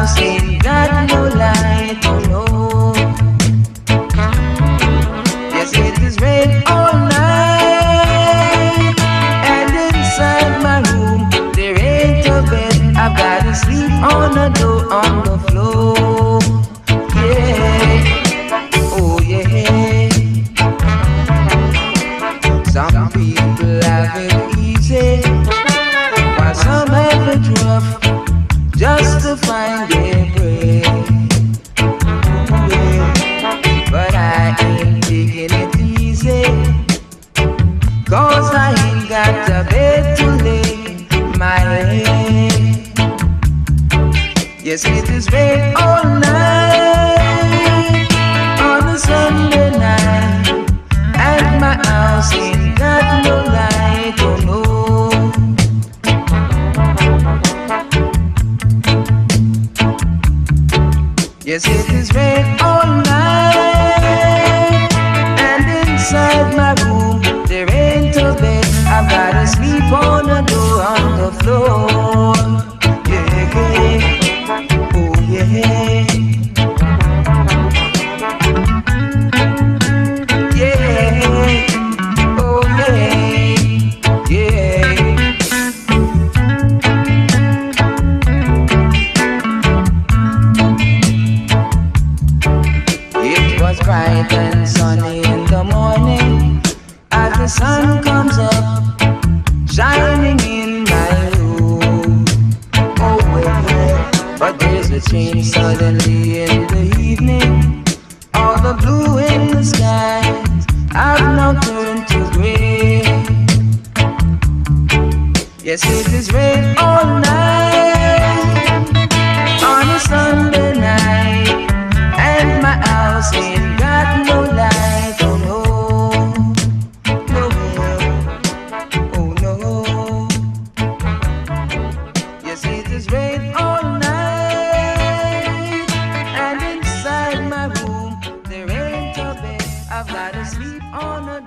house ain't got no light, oh no. Yes, it is rain all night, and inside my room there ain't a bed. I've got to sleep on the floor. Yeah, oh yeah. Some people have it easy, while some have it rough, just to find their bread. Yeah. But I ain't taking it easy, 'cause I ain't got a bed to lay my head. Yes, it is rain all night on a Sunday night, and my house ain't got no light, oh no. Yes, it is rain all night, and inside my room there ain't a bed. I've gotta sleep on the floor. Yeah, oh yeah. Yeah, oh yeah, yeah. It was bright and sunny in the morning, as the sun comes up, shining in my room. Oh well, but there's a change suddenly in the evening. All the blue in the skies have now turned to gray. Yes, it is rain all night on a Sunday night, and my house ain't got no light, oh no, no, oh no. Yes, it is rain all night, and inside my room there ain't a bed. I've gotta sleep on the